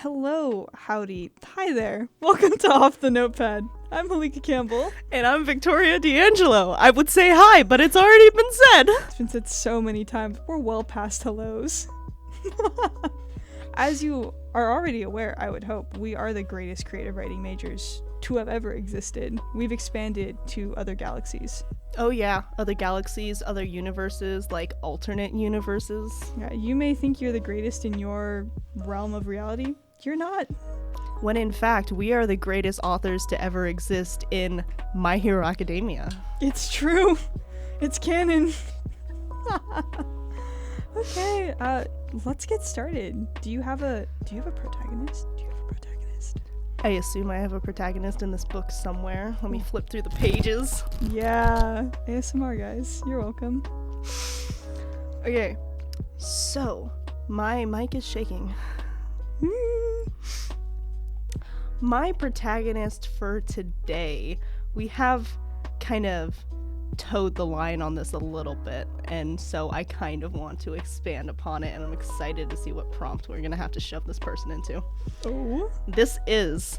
Hello, howdy, hi there. Welcome to Off the Notepad. I'm Helika Campbell. And I'm Victoria D'Angelo. I would say hi, but it's already been said. It's been said so many times. We're well past hellos. As you are already aware, I would hope, we are the greatest creative writing majors to have ever existed. We've expanded to other galaxies. Oh yeah, other galaxies, other universes, like alternate universes. Yeah, you may think you're the greatest in your realm of reality. You're not. When in fact, we are the greatest authors to ever exist in My Hero Academia. It's true. It's canon. Okay, let's get started. Do you have a protagonist? I assume I have a protagonist in this book somewhere. Let me flip through the pages. Yeah, ASMR guys, you're welcome. Okay, so my mic is shaking. My protagonist for today, we have kind of towed the line on this a little bit, and so I kind of want to expand upon it, and I'm excited to see what prompt we're gonna have to shove this person into. Oh? This is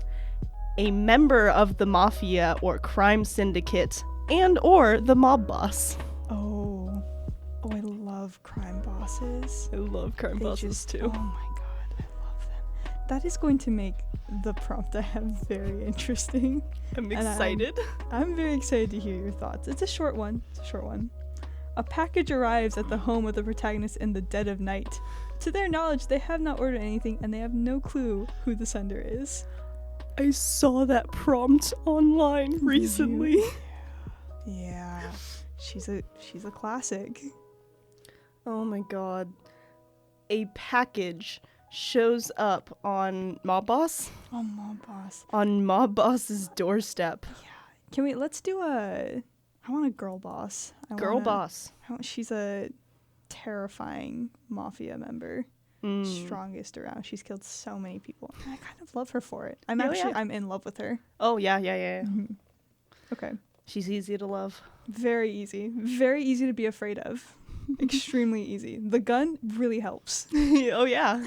a member of the mafia or crime syndicate and or the mob boss. Oh, I love crime bosses. I love crime bosses too. Oh my god, I love them. That is going to make the prompt I have very interesting. I'm excited. I'm very excited to hear your thoughts. It's a short one. A package arrives at the home of the protagonist in the dead of night. To their knowledge, they have not ordered anything and they have no clue who the sender is. I saw that prompt online recently. Yeah. She's a classic. Oh my god. A package shows up on Mob Boss? On Mob Boss. On Mob Boss's doorstep. Yeah. Let's do I want a girl boss. Boss. She's a terrifying mafia member. Strongest around. She's killed so many people. And I kind of love her for it. I'm in love with her. Oh, yeah. Mm-hmm. Okay. She's easy to love. Very easy. Very easy to be afraid of. Extremely easy. The gun really helps. Oh, yeah.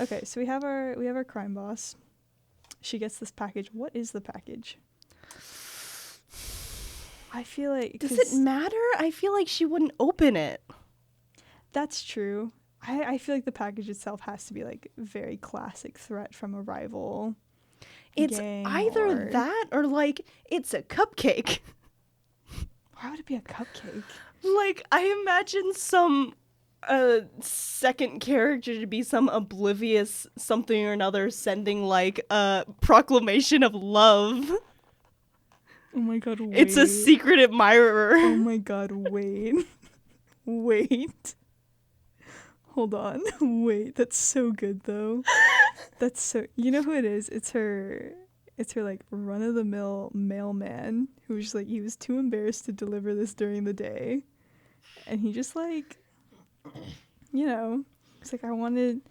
Okay, so we have our crime boss. She gets this package. What is the package? I feel like... Does it matter? I feel like she wouldn't open it. That's true. I feel like the package itself has to be like a very classic threat from a rival. It's either that or like it's a cupcake. Why would it be a cupcake? Like, I imagine some second character to be some oblivious something or another sending like a proclamation of love. Oh my god, wait. It's a secret admirer. Oh my god, wait. Wait. Hold on. Wait, that's so good though. That's so... You know who it is? It's her like run-of-the-mill mailman who was just like, he was too embarrassed to deliver this during the day. And he just like, you know, it's like, I wanted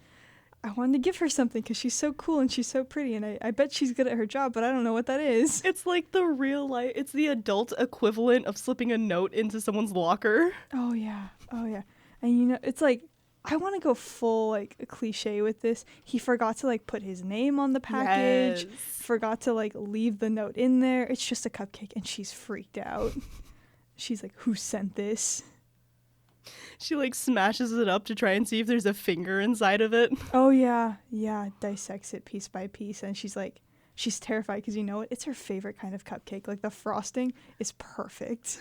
to give her something because she's so cool and she's so pretty and I bet she's good at her job, but I don't know what that is. It's like the real life, it's the adult equivalent of slipping a note into someone's locker. Oh yeah. And you know, it's like, I want to go full like a cliche with this. He forgot to like put his name on the package. Yes. Forgot to like leave the note in there. It's just a cupcake and she's freaked out. She's like, who sent this? She like smashes it up to try and see if there's a finger inside of it. Oh yeah. Dissects it piece by piece and she's terrified because you know what? It's her favorite kind of cupcake. Like the frosting is perfect.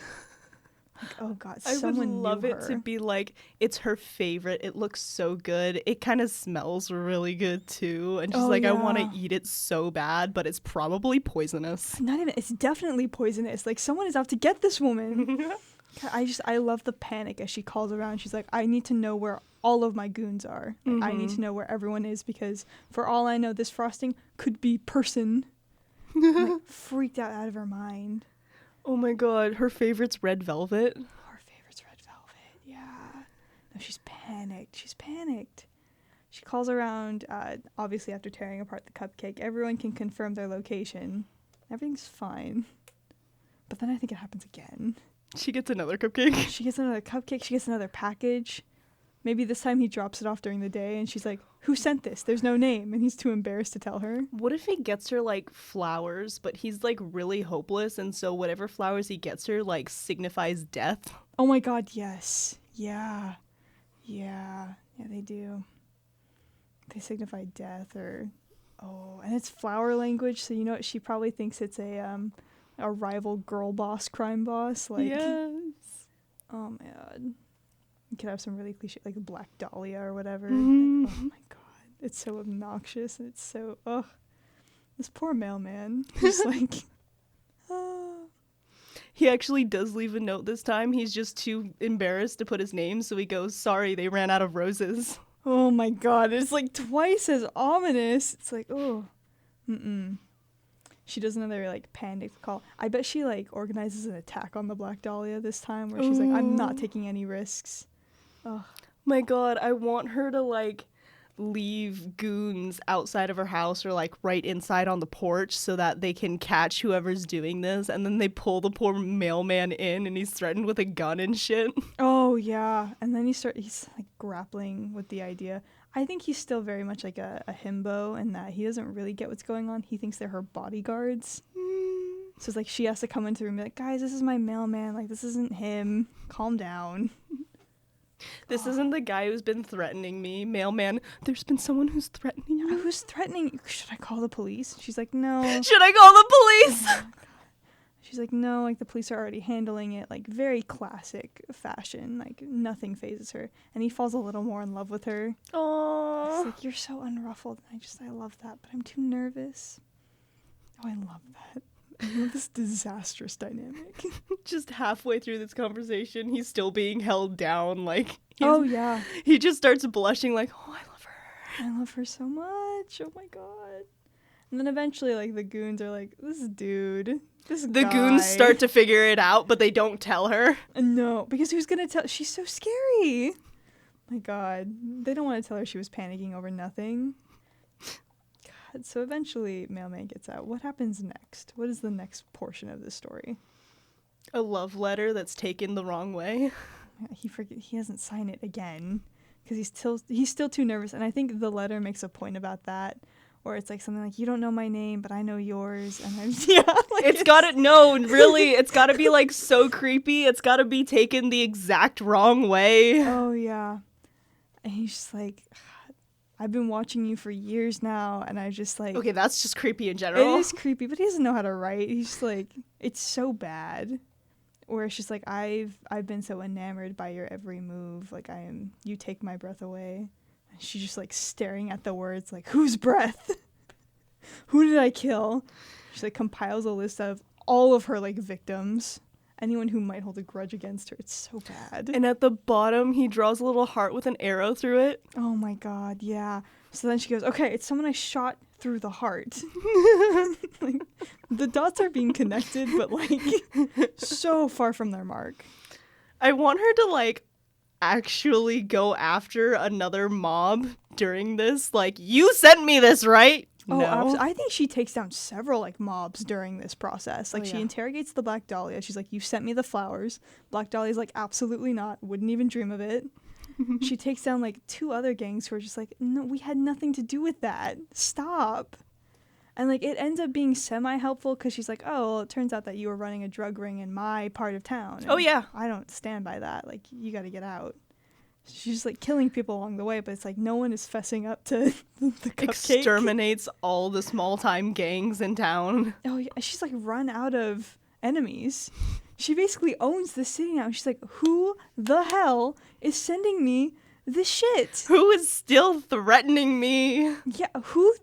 Like, oh god, someone I would love knew it her. to be like, it's her favorite. It looks so good. It kind of smells really good too. And she's like, I want to eat it so bad, but it's probably poisonous. It's definitely poisonous. Like someone is out to get this woman. I love the panic as she calls around. She's like, I need to know where all of my goons are. Like, I need to know where everyone is because for all I know, this frosting could be person. Like, freaked out of her mind. Oh my god, her favorite's red velvet. Yeah. No, she's panicked. She calls around, obviously after tearing apart the cupcake. Everyone can confirm their location. Everything's fine. But then I think it happens again. She gets another cupcake. She gets another cupcake. She gets another package. Maybe this time he drops it off during the day and she's like, who sent this? There's no name. And he's too embarrassed to tell her. What if he gets her, like, flowers, but he's, like, really hopeless, and so whatever flowers he gets her, like, signifies death? Oh my god, yes. Yeah. Yeah, they do. They signify death or... Oh, and it's flower language, so you know what? She probably thinks it's a rival girl boss, crime boss. Like, yes. Oh my god. You could have some really cliche, like Black Dahlia or whatever. Mm-hmm. Like, oh my god. It's so obnoxious and it's so, ugh. This poor mailman. Just like, He actually does leave a note this time. He's just too embarrassed to put his name, so he goes, sorry, they ran out of roses. oh my god. It's like twice as ominous. It's like, oh. She does another like panic call. I bet she like organizes an attack on the Black Dahlia this time where she's like, I'm not taking any risks. Oh my god, I want her to like leave goons outside of her house or like right inside on the porch so that they can catch whoever's doing this, and then they pull the poor mailman in and he's threatened with a gun and shit. Oh yeah. And then he's like grappling with the idea. I think he's still very much like a himbo in that he doesn't really get what's going on. He thinks they're her bodyguards. So it's like she has to come into the room and be like, guys, this is my mailman. Like, this isn't him. Calm down. This isn't the guy who's been threatening me. Mailman, there's been someone who's threatening you. Who's threatening you? Should I call the police? She's like, no. Should I call the police? Oh, she's like, no, like the police are already handling it, like very classic fashion. Like nothing phases her. And he falls a little more in love with her. Aww. It's like, you're so unruffled. I love that, but I'm too nervous. Oh, I love that. I love this disastrous dynamic. Just halfway through this conversation, he's still being held down. Like, oh yeah. He just starts blushing like, oh, I love her. I love her so much. Oh my god. And then eventually, like, the goons are like, this dude, this The guy. goons start to figure it out, but they don't tell her. No, because who's gonna tell? She's so scary. My god. They don't want to tell her she was panicking over nothing. God, so eventually, Mailman gets out. What happens next? What is the next portion of this story? A love letter that's taken the wrong way. He doesn't sign it again because he's still too nervous, and I think the letter makes a point about that, or it's like something like, you don't know my name, but I know yours, and I'm like, it's gotta be like so creepy. It's gotta be taken the exact wrong way. Oh yeah. And he's just like, I've been watching you for years now, and I just like, okay, that's just creepy in general. It is creepy, but he doesn't know how to write. He's just like, it's so bad. Or it's just like, I've been so enamored by your every move, like you take my breath away. And she's just like staring at the words like, whose breath? Who did I kill? She like compiles a list of all of her like victims, anyone who might hold a grudge against her. It's so bad. And at the bottom, he draws a little heart with an arrow through it. Oh my god, yeah. So then she goes, okay, it's someone I shot through the heart. Like, the dots are being connected, but like so far from their mark. I want her to like actually go after another mob during this. Like, you sent me this, right? Oh, no. I think she takes down several like mobs during this process. Like, she interrogates the Black Dahlia. She's like, you sent me the flowers. Black Dahlia's like, absolutely not. Wouldn't even dream of it. She takes down like 2 other gangs who are just like, no, we had nothing to do with that. Stop. And like it ends up being semi-helpful because she's like, oh, well, it turns out that you were running a drug ring in my part of town. And oh yeah. I don't stand by that. Like, you got to get out. She's just like killing people along the way, but it's like no one is fessing up to the cupcake. Exterminates all the small-time gangs in town. Oh yeah, she's like run out of enemies. She basically owns the city now. She's like, who the hell is sending me this shit? Who is still threatening me? Yeah, who?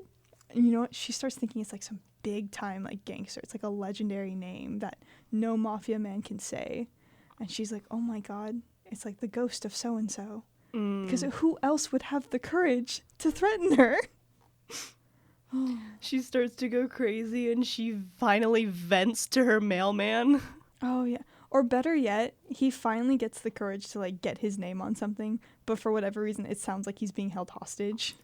You know what? She starts thinking it's like some big time like gangster. It's like a legendary name that no mafia man can say. And she's like, oh my god, it's like the ghost of so-and-so. Because who else would have the courage to threaten her? She starts to go crazy and she finally vents to her mailman. Oh yeah. Or better yet, he finally gets the courage to like get his name on something, but for whatever reason it sounds like he's being held hostage.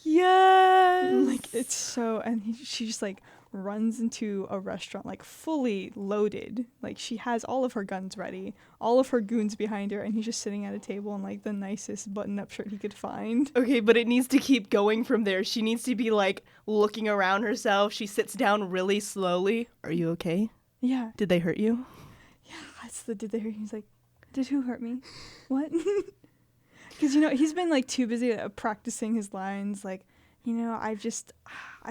Yes. Like, it's so, and she just like runs into a restaurant like fully loaded. Like she has all of her guns ready, all of her goons behind her, and he's just sitting at a table in like the nicest button-up shirt he could find. Okay, but it needs to keep going from there. She needs to be like looking around herself. She sits down really slowly. Are you okay? Yeah. Did they hurt you? Yeah, that's the did they hurt. He's like, did who hurt me? What? Because, you know, he's been like too busy practicing his lines. Like, you know, I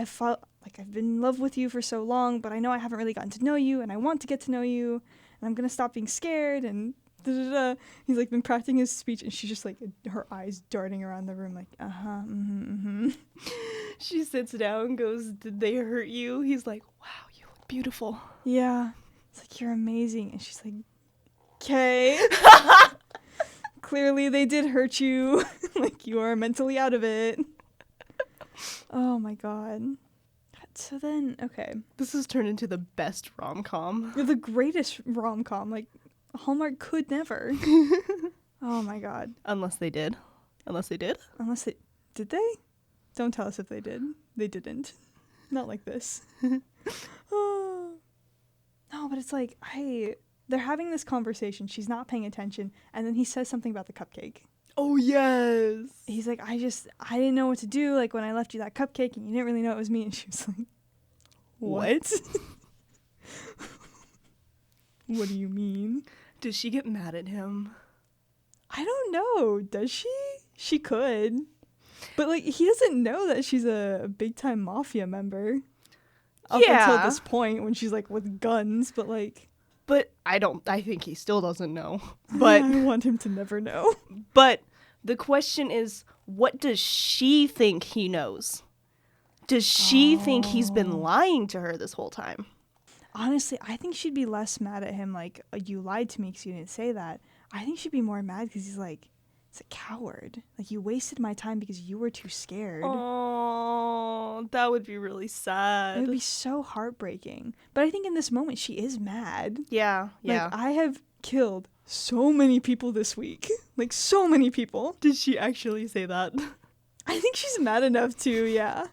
felt like I've been in love with you for so long, but I know I haven't really gotten to know you, and I want to get to know you, and I'm going to stop being scared, and da-da-da. He's like been practicing his speech, and she's just like, her eyes darting around the room like, She sits down and goes, did they hurt you? He's like, wow, you look beautiful. Yeah. It's like, you're amazing. And she's like, okay. Clearly they did hurt you. Like, you are mentally out of it. Oh my god. So then, okay. This has turned into the best rom-com. You're the greatest rom-com. Like, Hallmark could never. Oh my god. Unless they did. Unless they did? Unless they... Did they? Don't tell us if they did. They didn't. Not like this. Oh. No, but it's like, they're having this conversation. She's not paying attention. And then he says something about the cupcake. Oh, yes. He's like, I didn't know what to do. Like, when I left you that cupcake and you didn't really know it was me. And she was like, what? What do you mean? Did she get mad at him? I don't know. Does she? She could. But, like, he doesn't know that she's a big-time mafia member. Up until this point when she's, like, with guns. But, like... But I think he still doesn't know. But I want him to never know. But the question is, what does she think he knows? Does she think he's been lying to her this whole time? Honestly, I think she'd be less mad at him, like, you lied to me because you didn't say that. I think she'd be more mad because he's like, it's a coward. Like, you wasted my time because you were too scared. Oh, that would be really sad. It would be so heartbreaking. But I think in this moment, she is mad. Yeah, yeah. Like, I have killed so many people this week. Like, so many people. Did she actually say that? I think she's mad enough to, yeah.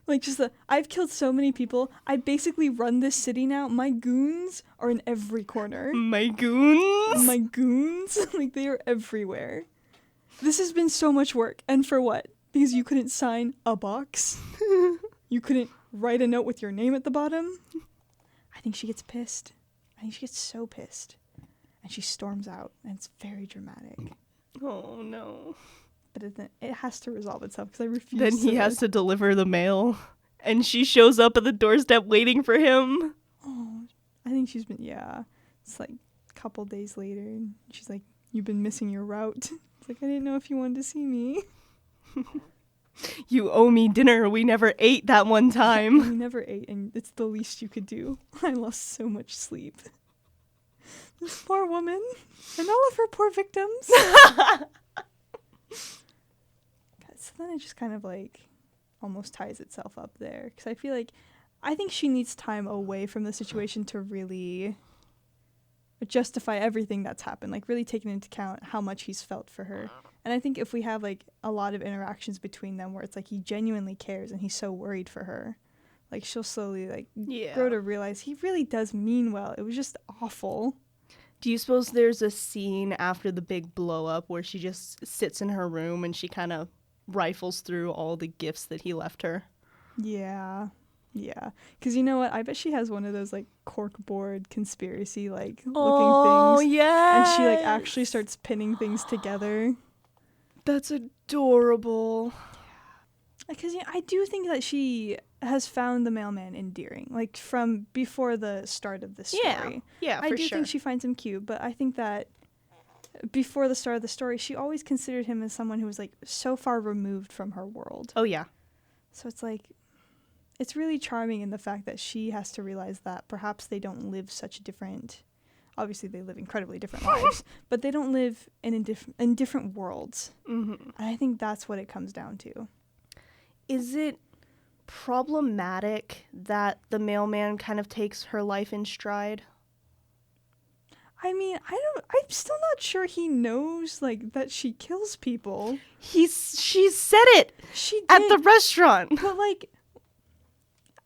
Like, just I've killed so many people. I basically run this city now. My goons are in every corner. My goons? My goons? Like, they are everywhere. This has been so much work. And for what? Because you couldn't sign a box? You couldn't write a note with your name at the bottom? I think she gets pissed. I think she gets so pissed. And she storms out. And it's very dramatic. Oh, no. But it has to resolve itself because I refuse Then he has to deliver the mail. And she shows up at the doorstep waiting for him. Oh, I think she's been, yeah. It's like a couple days later. And she's like, you've been missing your route. It's like, I didn't know if you wanted to see me. You owe me dinner. We never ate that one time. We never ate, and it's the least you could do. I lost so much sleep. This poor woman. And all of her poor victims. So then it just kind of like almost ties itself up there. Because I think she needs time away from the situation to really justify everything that's happened. Like really taking into account how much he's felt for her. And I think if we have like a lot of interactions between them where it's like he genuinely cares and he's so worried for her, like she'll slowly like grow to realize he really does mean well. It was just awful. Do you suppose there's a scene after the big blow up where she just sits in her room and she kind of rifles through all the gifts that he left her? Yeah. Because you know what? I bet she has one of those like corkboard conspiracy like looking things. Oh, yeah. And she like actually starts pinning things together. That's adorable. Because I do think that she has found the mailman endearing, like from before the start of the story. Yeah, I do think she finds him cute, but I think that before the start of the story, she always considered him as someone who was like so far removed from her world. Oh, yeah. So it's like, it's really charming in the fact that she has to realize that perhaps they don't live such different, obviously they live incredibly different lives, but they don't live in different worlds. Mm-hmm. And I think that's what it comes down to. Is it problematic that the mailman kind of takes her life in stride? I mean, I'm still not sure he knows, like, that she kills people. She said it! She did. At the restaurant! But, like,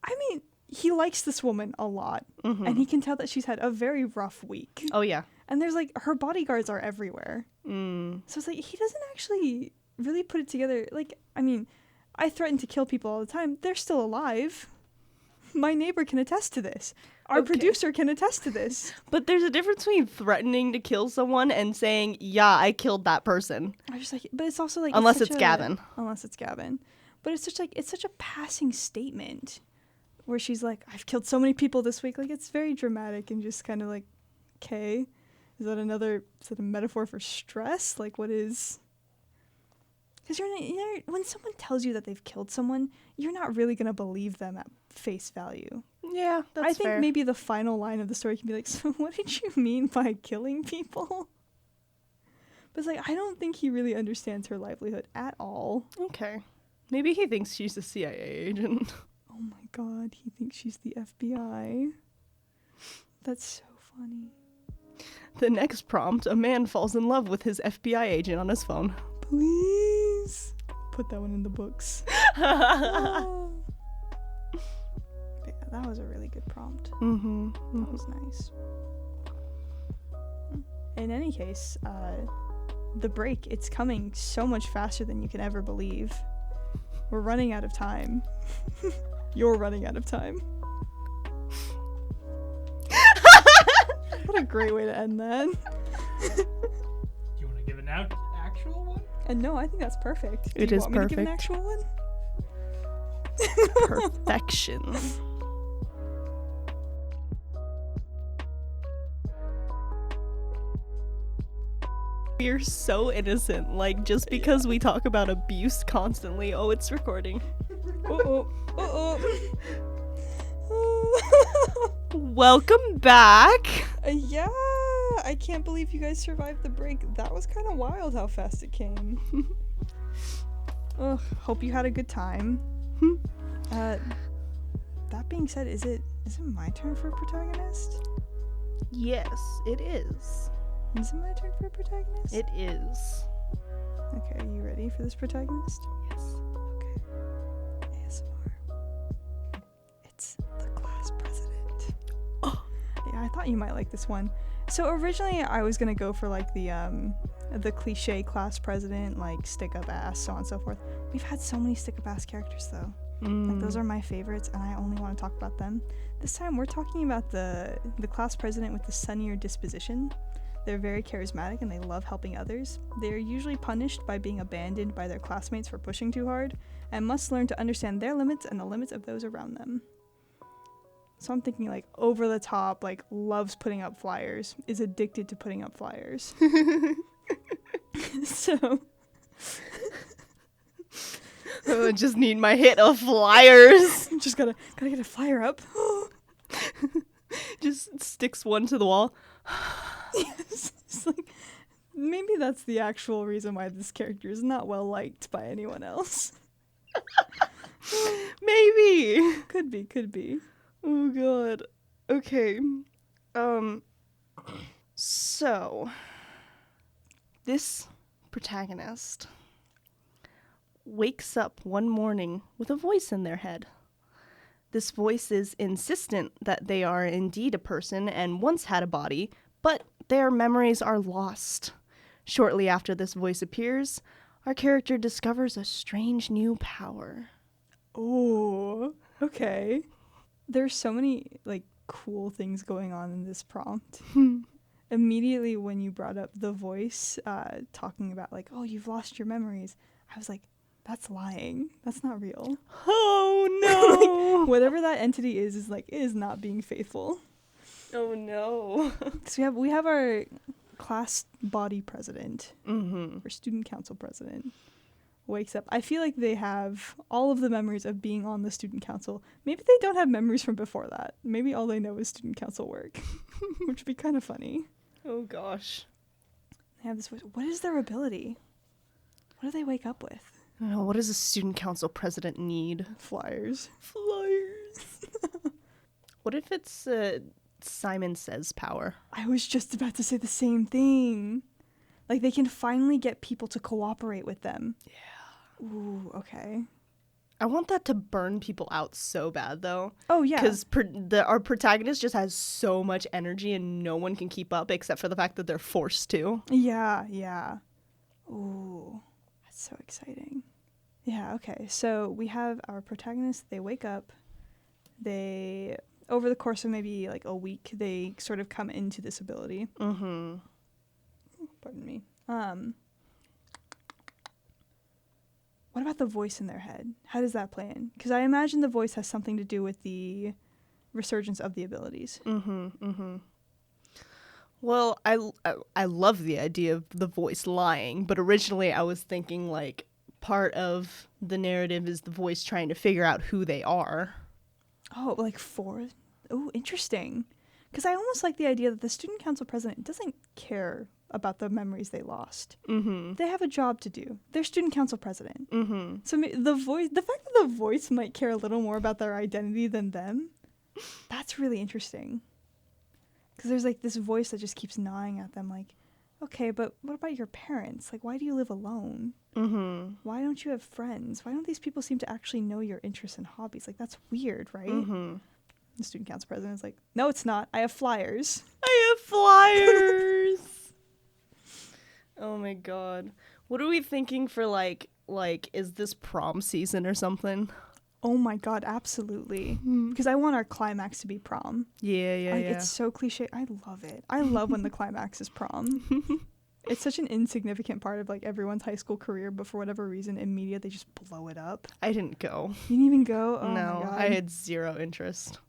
I mean, he likes this woman a lot, and he can tell that she's had a very rough week. Oh, yeah. And there's, like, her bodyguards are everywhere. So it's like, he doesn't actually really put it together. Like, I mean, I threaten to kill people all the time. They're still alive. My neighbor can attest to this. Our producer can attest to this. But there's a difference between threatening to kill someone and saying, yeah, I killed that person. I just like, but it's also like, unless it's Gavin. Unless it's Gavin. But it's such a passing statement where she's like, I've killed so many people this week. Like, it's very dramatic and just kind of like, okay, is that a metaphor for stress? Like, what is? Because when someone tells you that they've killed someone, you're not really going to believe them at face value. Yeah, that's fair. I think maybe the final line of the story can be like, so what did you mean by killing people? But it's like, I don't think he really understands her livelihood at all. Okay. Maybe he thinks she's a CIA agent. Oh my god, he thinks she's the FBI. That's so funny. The next prompt, a man falls in love with his FBI agent on his phone. Please put that one in the books. Oh. Yeah, that was a really good prompt. That was nice. In any case, the break, it's coming so much faster than you can ever believe. We're running out of time. You're running out of time. What a great way to end that. Do you want to give an actual one? And no, I think that's perfect. It Do you is want me to give an perfect. actual one? Perfection. We're so innocent. Like, just because we talk about abuse constantly, oh, it's recording. Welcome back. Yeah, I can't believe you guys survived the break. That was kind of wild how fast it came. Ugh, hope you had a good time. That being said, is it my turn for a protagonist? Yes, it is. Is it my turn for a protagonist? It is. Okay, are you ready for this protagonist? Yes. Okay. ASMR. It's the class president. Oh. Yeah, I thought you might like this one. So originally I was gonna go for like the cliche class president, like stick up ass, so on and so forth. We've had so many stick up ass characters though. Like those are my favorites, and I only want to talk about them. This time we're talking about the class president with the sunnier disposition. They're very charismatic and they love helping others. They are usually punished by being abandoned by their classmates for pushing too hard, and must learn to understand their limits and the limits of those around them. So I'm thinking like over the top, like loves putting up flyers, is addicted to putting up flyers. So I just need my hit of flyers. just gotta get a flyer up. Just sticks one to the wall. Yes. It's like, maybe that's the actual reason why this character is not well liked by anyone else. Maybe. Could be. Oh god. Okay. So this protagonist wakes up one morning with a voice in their head. This voice is insistent that they are indeed a person and once had a body, but their memories are lost. Shortly after this voice appears, our character discovers a strange new power. Oh, okay. There's so many like cool things going on in this prompt. Immediately when you brought up the voice talking about like, oh, you've lost your memories, I was like, that's lying. That's not real. Oh no. Like, whatever that entity is like, it is not being faithful. Oh no. So we have our class body president, Mm-hmm. or student council president, wakes up. I feel like they have all of the memories of being on the student council. Maybe they don't have memories from before that. Maybe all they know is student council work, which would be kind of funny. Oh gosh. They have this voice. What is their ability? What do they wake up with? I don't know, what does a student council president need? Flyers. What if it's Simon Says power? I was just about to say the same thing. Like, they can finally get people to cooperate with them. Yeah. Ooh, okay. I want that to burn people out so bad, though. Oh, yeah. Because our protagonist just has so much energy and no one can keep up except for the fact that they're forced to. Yeah, yeah. Ooh, that's so exciting. Yeah, okay. So we have our protagonist. They wake up. They, over the course of maybe like a week, they sort of come into this ability. Mm-hmm. Pardon me. What about the voice in their head? How does that play in? Because I imagine the voice has something to do with the resurgence of the abilities. Mm-hmm, mm-hmm. Well, I love the idea of the voice lying, but originally I was thinking, like, part of the narrative is the voice trying to figure out who they are. Oh, like four? Oh, interesting. Because I almost like the idea that the student council president doesn't care about the memories they lost. Mm-hmm. They have a job to do. They're student council president. Mm-hmm. So the fact that the voice might care a little more about their identity than them, that's really interesting. Because there's like this voice that just keeps gnawing at them, like, okay, but what about your parents? Like, why do you live alone? Mm-hmm. Why don't you have friends? Why don't these people seem to actually know your interests and hobbies? Like, that's weird, right? Mm-hmm. The student council president is like, no, it's not. I have flyers. I have flyers. Oh my god. What are we thinking for like is this prom season or something? Oh my god, absolutely. Because I want our climax to be prom. Yeah. It's so cliche. I love it. I love when the climax is prom. It's such an insignificant part of like everyone's high school career, but for whatever reason, in media, they just blow it up. I didn't go. You didn't even go? Oh No, my god. I had zero interest.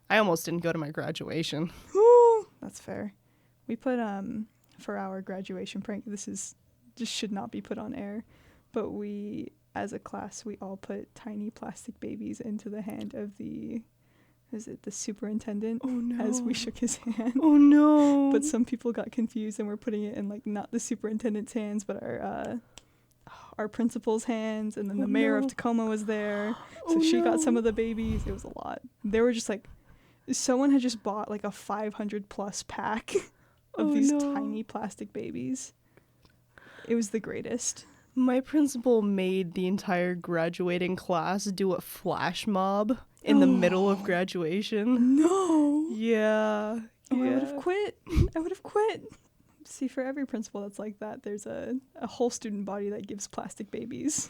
I almost didn't go to my graduation. Woo! That's fair. We put, for our graduation prank, just should not be put on air, but we, as a class, we all put tiny plastic babies into the hand of the superintendent? Oh no. As we shook his hand. Oh no. But some people got confused and were putting it in like not the superintendent's hands, but our principal's hands, and then the mayor of Tacoma was there, so she got some of the babies. It was a lot. They were just like, someone had just bought like a 500 plus pack of these tiny plastic babies. It was the greatest. My principal made the entire graduating class do a flash mob in the middle of graduation. No. Yeah. Oh, I would have quit. See, for every principal that's like that, there's a whole student body that gives plastic babies.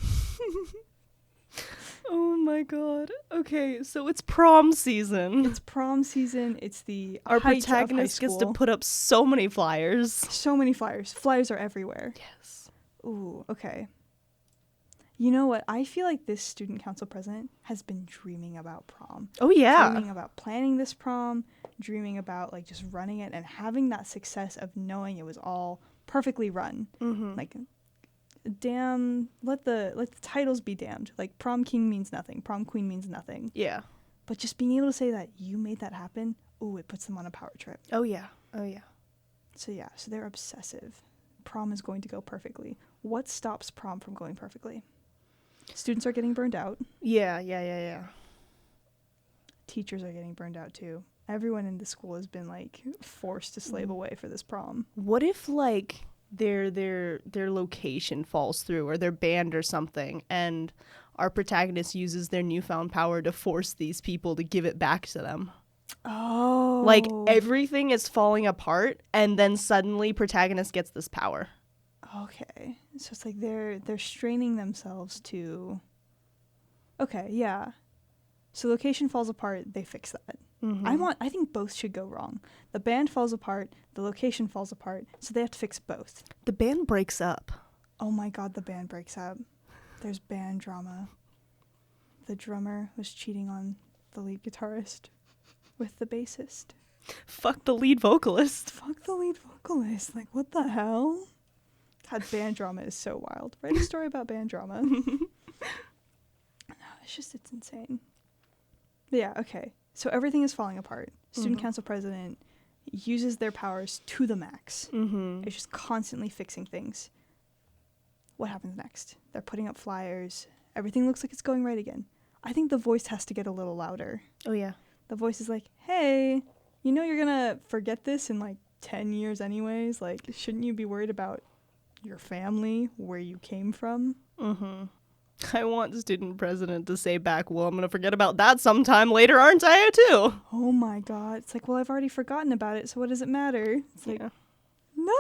Oh my god. Okay, so it's prom season. It's prom season. It's our height of high protagonist gets to school. put up so many flyers. So many flyers. Flyers are everywhere. Yes. Ooh, okay. You know what? I feel like this student council president has been dreaming about prom. Oh yeah. Dreaming about planning this prom, dreaming about like just running it and having that success of knowing it was all perfectly run. Mm-hmm. Like, damn, let the titles be damned. Like, prom king means nothing, prom queen means nothing. Yeah. But just being able to say that you made that happen, ooh, it puts them on a power trip. Oh yeah. Oh yeah. So yeah, so they're obsessive. Prom is going to go perfectly. What stops prom from going perfectly? Students are getting burned out. Yeah. Teachers are getting burned out too. Everyone in the school has been like forced to slave away for this prom. What if like their location falls through, or their band or something, and our protagonist uses their newfound power to force these people to give it back to them? Oh. Like everything is falling apart, and then suddenly protagonist gets this power. Okay. So it's like they're straining themselves to. Okay, yeah. So location falls apart, they fix that. Mm-hmm. I think both should go wrong. The band falls apart, the location falls apart, so they have to fix both. The band breaks up. Oh my god, the band breaks up. There's band drama. The drummer was cheating on the lead guitarist with the bassist. Fuck the lead vocalist. Fuck the lead vocalist. Like, what the hell? God, band drama is so wild. Write a story about band drama. It's insane. But yeah, okay. So everything is falling apart. Student council president uses their powers to the max. Mm-hmm. It's just constantly fixing things. What happens next? They're putting up flyers. Everything looks like it's going right again. I think the voice has to get a little louder. Oh yeah. The voice is like, hey, you know you're gonna forget this in like 10 years anyways? Like, shouldn't you be worried about your family, where you came from? Mm-hmm. I want the student president to say back, well, I'm going to forget about that sometime later, aren't I, too? Oh my god. It's like, well, I've already forgotten about it, so what does it matter? It's like, Yeah. no.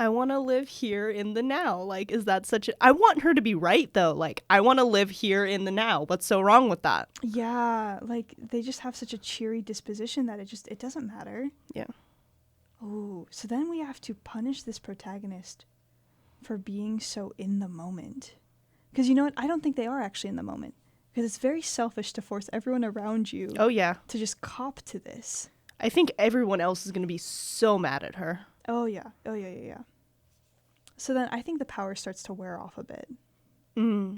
I want to live here in the now. Like, is that such a... I want her to be right, though. Like, I want to live here in the now. What's so wrong with that? Yeah, like, they just have such a cheery disposition that it doesn't matter. Yeah. Oh, so then we have to punish this protagonist for being so in the moment. Because you know what? I don't think they are actually in the moment. Because it's very selfish to force everyone around you Oh, yeah. to just cop to this. I think everyone else is going to be so mad at her. Oh, yeah. Oh, yeah. So then I think the power starts to wear off a bit.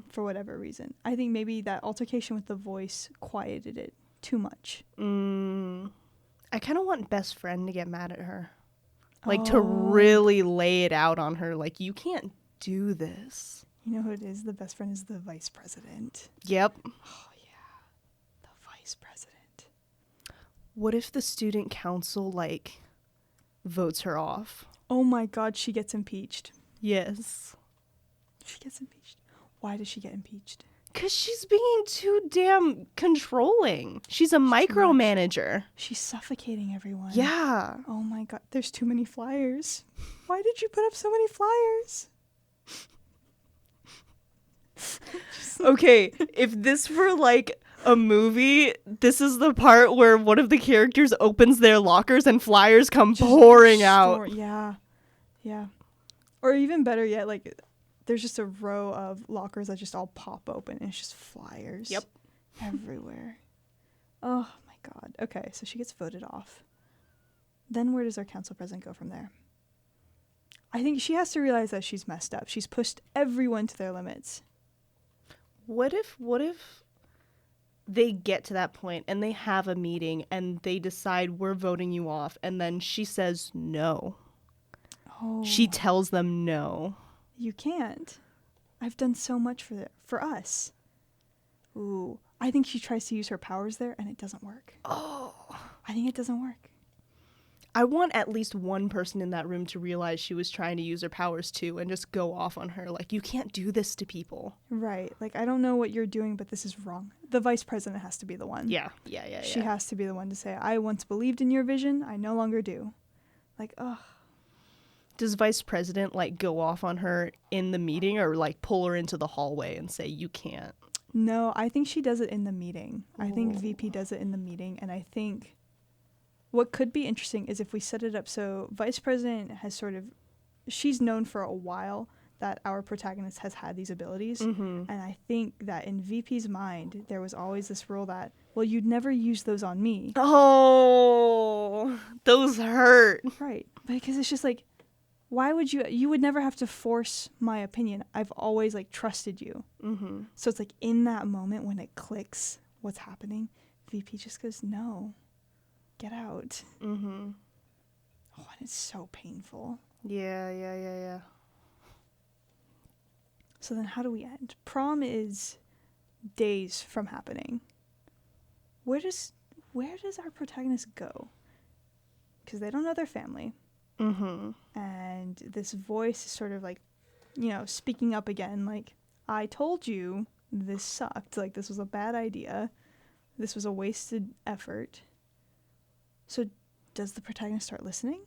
For whatever reason. I think maybe that altercation with the voice quieted it too much. I kind of want best friend to get mad at her. Like, to really lay it out on her. Like, you can't do this. You know who it is? The best friend is the vice president. Yep. Oh, yeah. The vice president. What if the student council, like, votes her off? Oh my god, she gets impeached. Yes. She gets impeached. Why does she get impeached? Because she's being too damn controlling. She's a micromanager. She's suffocating everyone. Yeah. Oh my god, there's too many flyers. Why did you put up so many flyers? Okay, if this were like a movie, this is the part where one of the characters opens their lockers and flyers come pouring out. Yeah. Or even better yet, like, there's just a row of lockers that just all pop open and it's just flyers. Yep. Everywhere. Oh my god. Okay, so she gets voted off. Then where does our council president go from there? I think she has to realize that she's messed up. She's pushed everyone to their limits. What if they get to that point and they have a meeting and they decide we're voting you off and then she says no. Oh. She tells them no. You can't. I've done so much for us. Ooh. I think she tries to use her powers there and it doesn't work. Oh. I think it doesn't work. I want at least one person in that room to realize she was trying to use her powers too and just go off on her. Like, you can't do this to people. Right. Like, I don't know what you're doing, but this is wrong. The vice president has to be the one. Yeah. She has to be the one to say, I once believed in your vision. I no longer do. Like, ugh. Does vice president, like, go off on her in the meeting or, like, pull her into the hallway and say, you can't? No, I think she does it in the meeting. Ooh. I think VP does it in the meeting, and I think what could be interesting is if we set it up so vice president has sort of, she's known for a while that our protagonist has had these abilities, and I think that in VP's mind there was always this rule that, well, you'd never use those on me. Oh, those hurt. Right, because it's just like, why would you would never have to force my opinion. I've always, like, trusted you. So it's like in that moment when it clicks what's happening, VP just goes, no, get out. Oh, and it's so painful. Yeah. So then how do we end? Prom is days from happening. Where does our protagonist go? Because they don't know their family. And this voice is sort of like, you know, speaking up again, like, I told you this sucked. Like, this was a bad idea. This was a wasted effort. So does the protagonist start listening?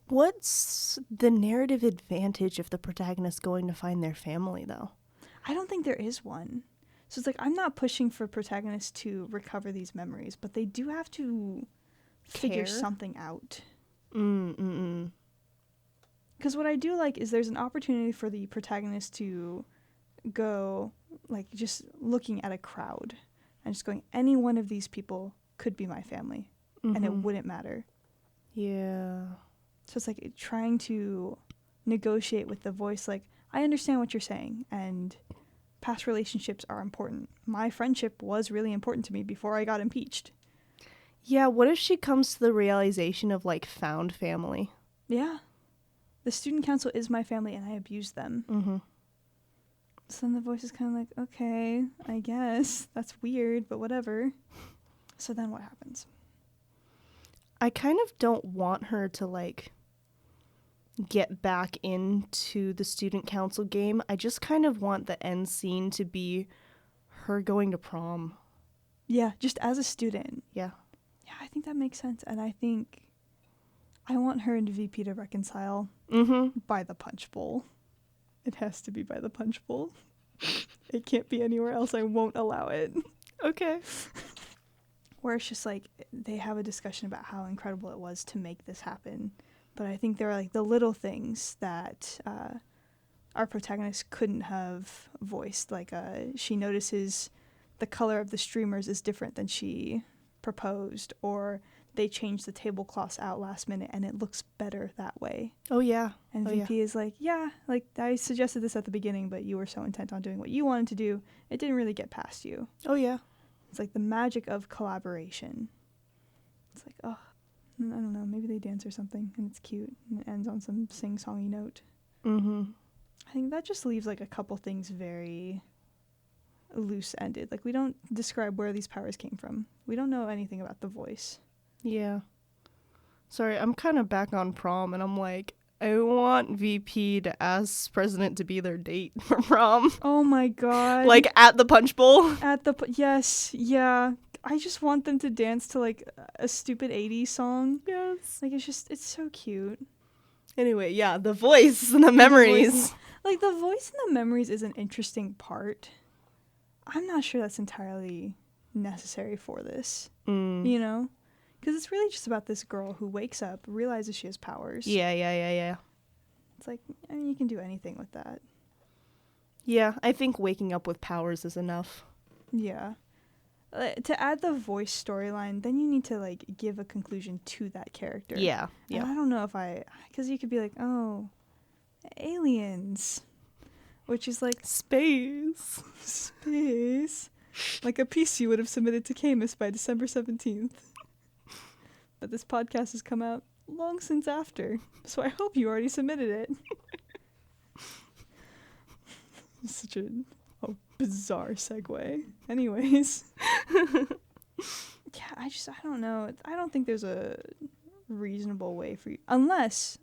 What's the narrative advantage of the protagonist going to find their family, though? I don't think there is one. So it's like, I'm not pushing for protagonists to recover these memories, but they do have to figure something out. Because what I do like is there's an opportunity for the protagonist to go, like, just looking at a crowd and just going, any one of these people could be my family, and it wouldn't matter. Yeah. So it's like trying to negotiate with the voice, like, I understand what you're saying, and past relationships are important. My friendship was really important to me before I got impeached. Yeah, what if she comes to the realization of, like, found family? Yeah. The student council is my family, and I abused them. So then the voice is kind of like, okay, I guess. That's weird, but whatever. So then what happens? I kind of don't want her to, like, get back into the student council game. I just kind of want the end scene to be her going to prom. Yeah, just as a student. Yeah. Yeah, I think that makes sense. And I think I want her and VP to reconcile by the punch bowl. It has to be by the punch bowl. It can't be anywhere else. I won't allow it. Okay. Where it's just like they have a discussion about how incredible it was to make this happen. But I think there are like the little things that our protagonist couldn't have voiced. Like she notices the color of the streamers is different than she proposed, or they changed the tablecloths out last minute and it looks better that way. Oh, yeah. And VP is like, yeah, like I suggested this at the beginning, but you were so intent on doing what you wanted to do, it didn't really get past you. Oh, yeah. It's like the magic of collaboration. It's like, oh, I don't know, maybe they dance or something and it's cute and it ends on some sing-songy note. I think that just leaves like a couple things very loose-ended. Like we don't describe where these powers came from. We don't know anything about the voice. Yeah. Sorry, I'm kind of back on prom, and I'm like, I want VP to ask President to be their date for prom. Oh my god. Like, at the punch bowl. Yes, yeah. I just want them to dance to, like, a stupid 80s song. Yes. Like, it's so cute. Anyway, yeah, the voice and the memories. The voice and the memories is an interesting part. I'm not sure that's entirely necessary for this. You know? Because it's really just about this girl who wakes up, realizes she has powers. Yeah. It's like, I mean, you can do anything with that. Yeah, I think waking up with powers is enough. Yeah. To add the voice storyline, then you need to, like, give a conclusion to that character. Yeah. And I don't know if because you could be like, oh, aliens. Which is like... Space. Like a piece you would have submitted to Camus by December 17th. But this podcast has come out long since after, so I hope you already submitted it. Such a bizarre segue. Anyways. Yeah, I don't know. I don't think there's a reasonable way for you. Unless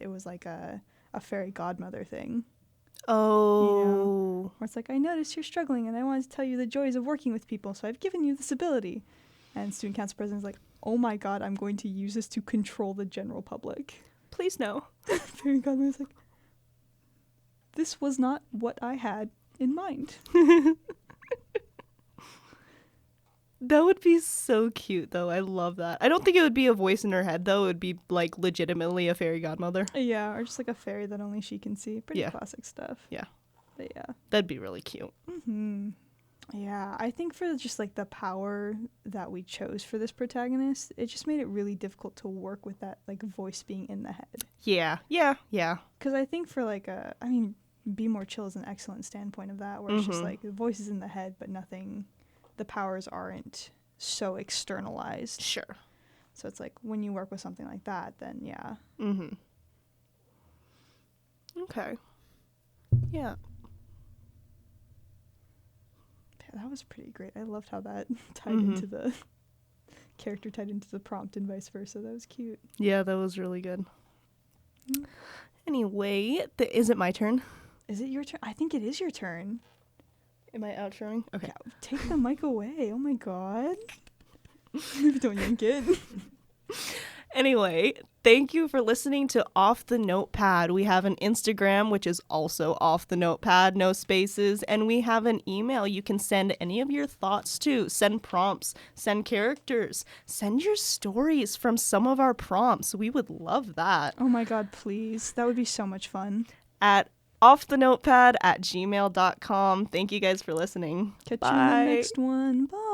it was like a fairy godmother thing. Oh. You know, where it's like, I noticed you're struggling and I wanted to tell you the joys of working with people, so I've given you this ability. And student council president's like, oh my god, I'm going to use this to control the general public. Please no. Fairy godmother's like, this was not what I had in mind. That would be so cute, though. I love that. I don't think it would be a voice in her head, though. It would be, like, legitimately a fairy godmother. Yeah, or just like a fairy that only she can see. Pretty classic stuff. Yeah. But yeah. That'd be really cute. Yeah, I think for just like the power that we chose for this protagonist, it just made it really difficult to work with that like voice being in the head. Yeah. Because I think for like Be More Chill is an excellent standpoint of that, where it's just like the voice is in the head, but the powers aren't so externalized. Sure. So it's like when you work with something like that, then yeah. Okay. Yeah. That was pretty great. I loved how that tied into the character tied into the prompt and vice versa. That was cute. Yeah, that was really good. Anyway, is it my turn? Is it your turn? I think it is your turn. Am I outroing? Okay. Yeah, take the mic away. Oh my god. Don't yank it. Anyway, thank you for listening to Off the Notepad. We have an Instagram, which is also Off the Notepad, no spaces, and we have an email you can send any of your thoughts to. Send prompts, send characters, send your stories from some of our prompts. We would love that. Oh my god, please. That would be so much fun. At offthenotepad@gmail.com. Thank you guys for listening. Catch you in the next one. Bye.